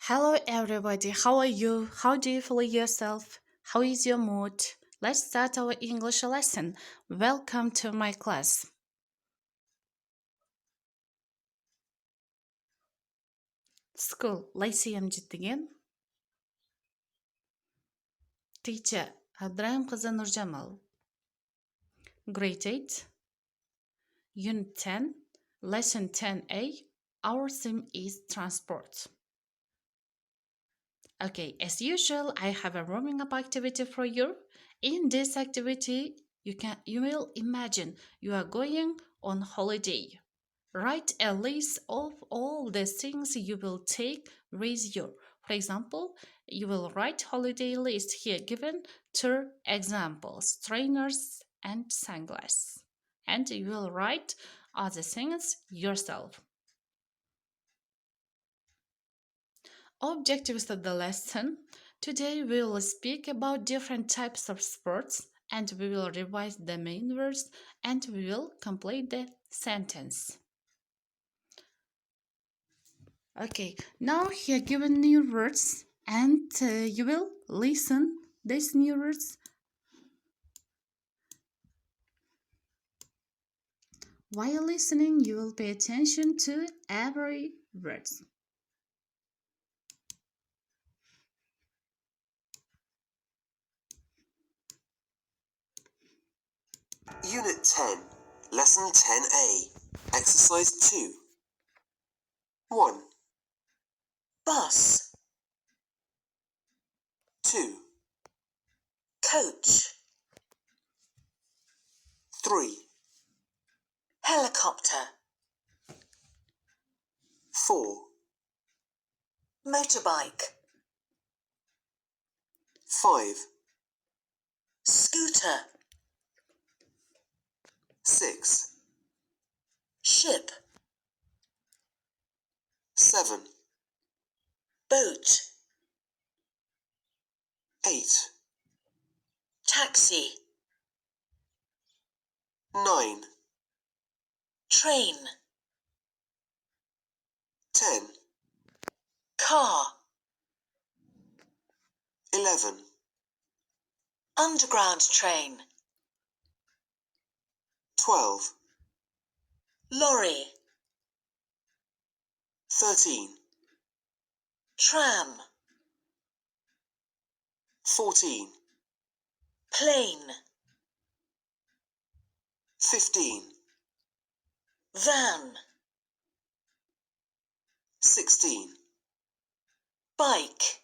Hello, everybody. How are you? How do you feel yourself? How is your mood? Let's start our English lesson. Welcome to my class. School, lyceum деген. Teacher, Abdraym кызы Nurjamал. Grade 8, Unit 10, Lesson 10A. Our theme is transport. Okay, as usual, I have a warming up activity for you. In this activity, you will imagine you are going on holiday. Write a list of all the things you will take with you. For example, you will write holiday list here given two examples, trainers and sunglasses. And you will write other things yourself. Objectives of the lesson. Today we will speak about different types of sports and we will revise the main words and we will complete the sentence. Okay, now here given new words and you will listen these new words. While listening, you will pay attention to every word. Unit 10, Lesson 10A, Exercise 2. 1. Bus. 2. Coach. 3. Helicopter. 4. Motorbike. 5. Scooter. 6. Ship. 7. Boat. 8. Taxi. 9. Train. 10. Car. 11. Underground train. 12. Lorry. 13. Tram. 14. Plane. 15. Van. 16. Bike.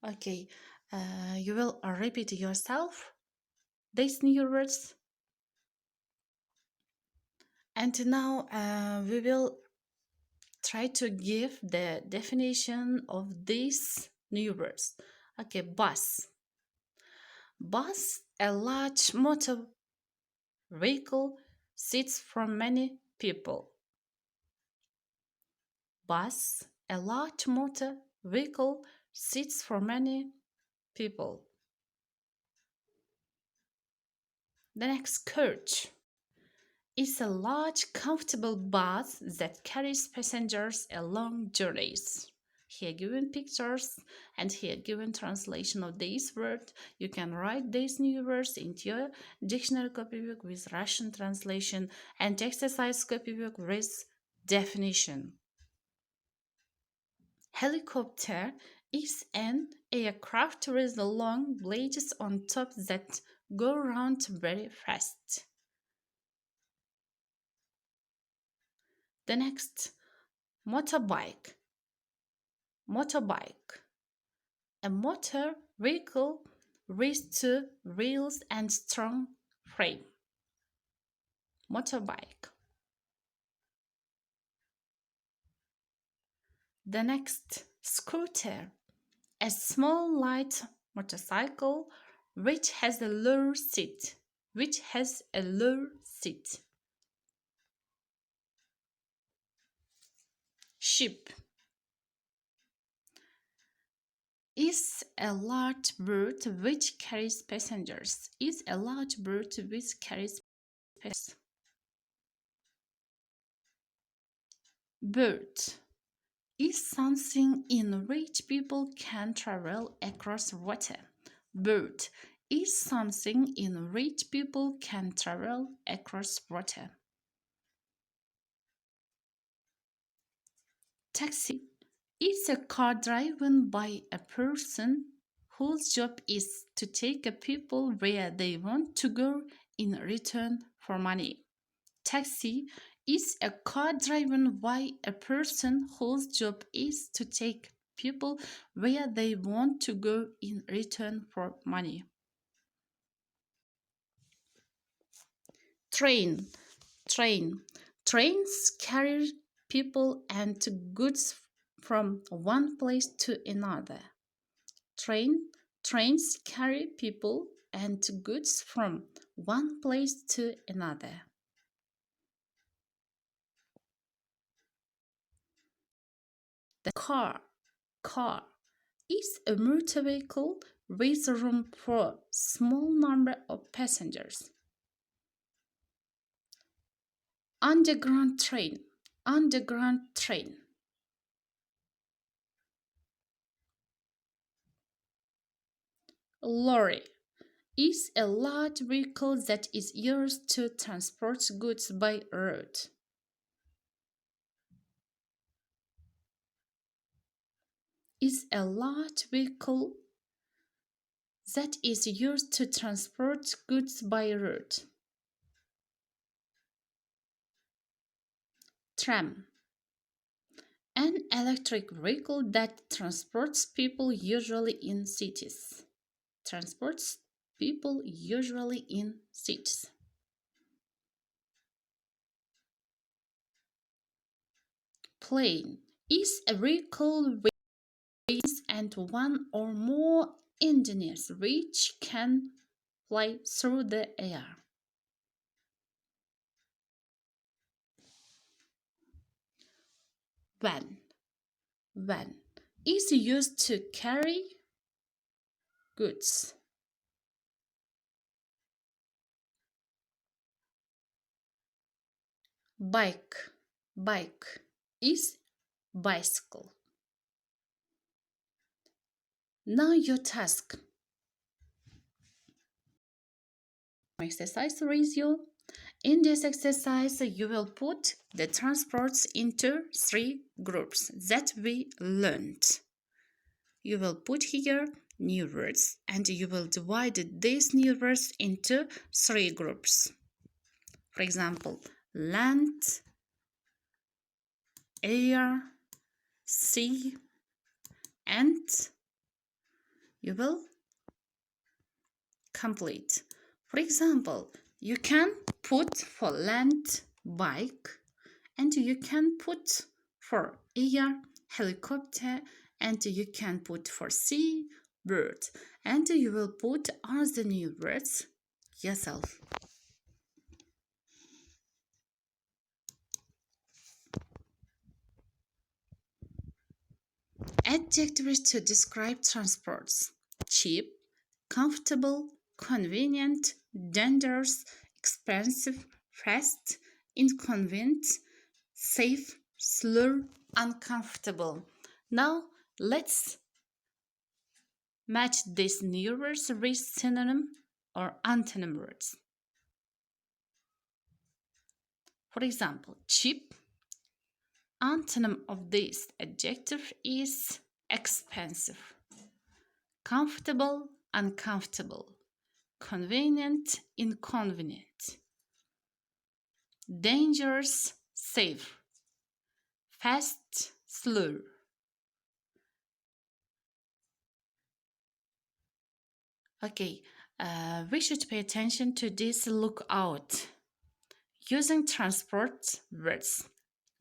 Okay, you will repeat yourself these new words. And now we will try to give the definition of these new words. Okay, bus. Bus, a large motor vehicle, seats for many people. Bus, a large motor vehicle, seats for many people. The next, coach is a large, comfortable bus that carries passengers along journeys. Here given pictures and here given translation of this word. You can write these new words into your dictionary copybook with Russian translation and exercise copybook with definition. Helicopter is an aircraft with long blades on top that go round very fast. The next, motorbike. Motorbike, a motor vehicle with two wheels and strong frame. Motorbike. The next, scooter, a small light motorcycle which has a low seat. Ship is a large bird which carries passengers. Bird. is something in which people can travel across water. Boat is something in which people can travel across water. Taxi is a car driven by a person whose job is to take people where they want to go in return for money. Taxi is a car driven by a person whose job is to take people where they want to go in return for money. Train. Trains carry people and goods from one place to another. Trains carry people and goods from one place to another. The car is a motor vehicle with room for small number of passengers. Underground train. Lorry is a large vehicle that is used to transport goods by road. Is a large vehicle that is used to transport goods by road. Tram. An electric vehicle that transports people usually in cities. Plane is a vehicle with wings and one or more engines which can fly through the air. Van is used to carry goods. Bike is bicycle. Now your task. Exercise review. In this exercise, you will put the transports into 3 groups that we learned. You will put here new words and you will divide these new words into 3 groups. For example, land, air, sea, and you will complete. For example, you can put for land bike and you can put for air helicopter and you can put for sea bird and you will put other new words yourself. Adjectives to describe transports: cheap, comfortable, convenient, dangerous, expensive, fast, inconvenient, safe, slow, uncomfortable. Now let's match these new words with synonym or antonym words. For example, cheap. Antonym of this adjective is expensive. Comfortable, uncomfortable. Convenient, inconvenient. Dangerous, safe. Fast, slow. Okay, we should pay attention to this lookout. Using transport words.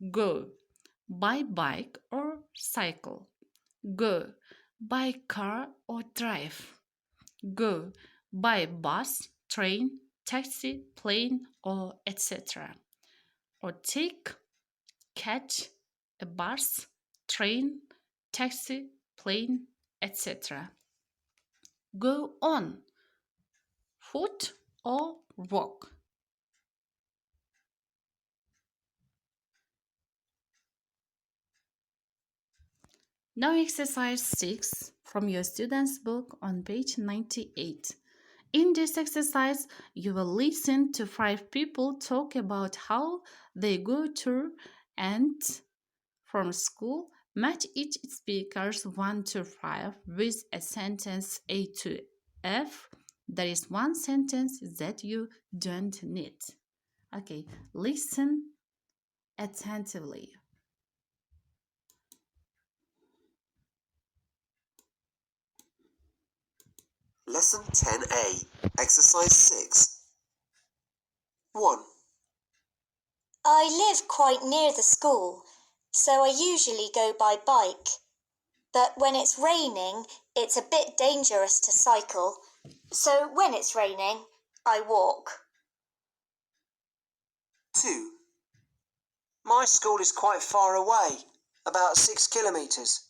Go by bike or cycle. Go by car or drive. Go by bus, train, taxi, plane, or etc. Or catch a bus, train, taxi, plane, etc. Go on foot or walk. Now exercise 6 from your student's book on page 98. In this exercise, you will listen to 5 people talk about how they go to and from school. Match each speaker's 1 to 5 with a sentence A to F. There is one sentence that you don't need. Okay, listen attentively. Lesson 10A, Exercise 6. 1. I live quite near the school, so I usually go by bike. But when it's raining, it's a bit dangerous to cycle, so when it's raining, I walk. 2. My school is quite far away, about 6 kilometres,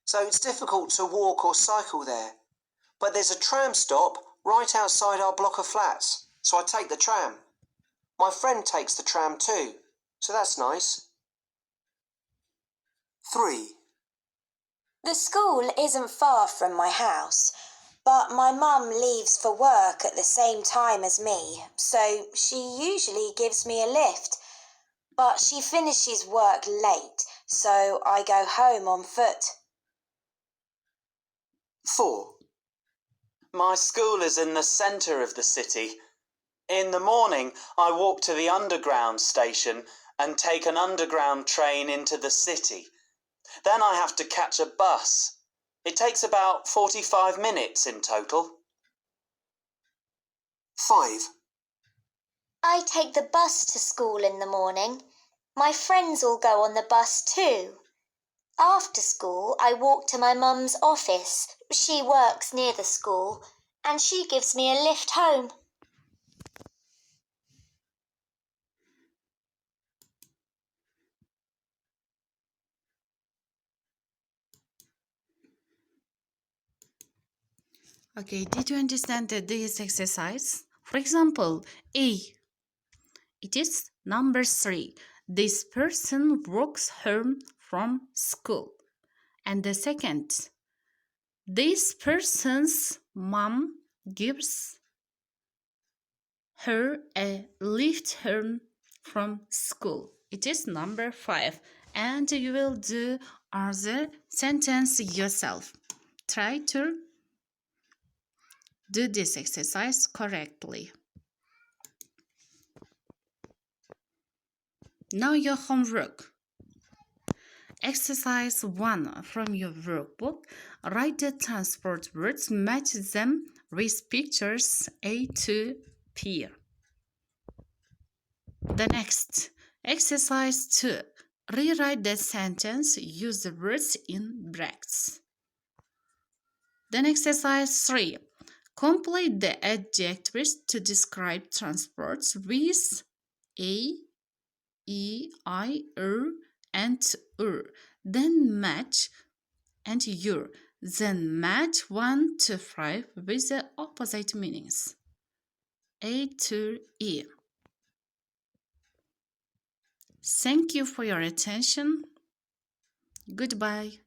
so it's difficult to walk or cycle there. But there's a tram stop right outside our block of flats, so I take the tram. My friend takes the tram too, so that's nice. 3. The school isn't far from my house, but my mum leaves for work at the same time as me, so she usually gives me a lift. But she finishes work late, so I go home on foot. 4. My school is in the centre of the city. In the morning, I walk to the underground station and take an underground train into the city. Then I have to catch a bus. It takes about 45 minutes in total. 5. I take the bus to school in the morning. My friends all go on the bus too. After school, I walk to my mum's office. She works near the school, and she gives me a lift home. Okay, did you understand this exercise? For example, A. It is number 3. This person walks home from school. And the second, this person's mom gives her a lift home from school. It is number 5. And you will do other sentence yourself. Try to do this exercise correctly. Now your homework. Exercise 1 from your workbook. Write the transport words, match them with pictures A to P. The next, exercise 2. Rewrite the sentence, use the words in brackets. Then exercise 3. Complete the adjectives to describe transports with A, E, I, and then match and your. Then match 1 to 5 with the opposite meanings. A to E. Thank you for your attention. Goodbye.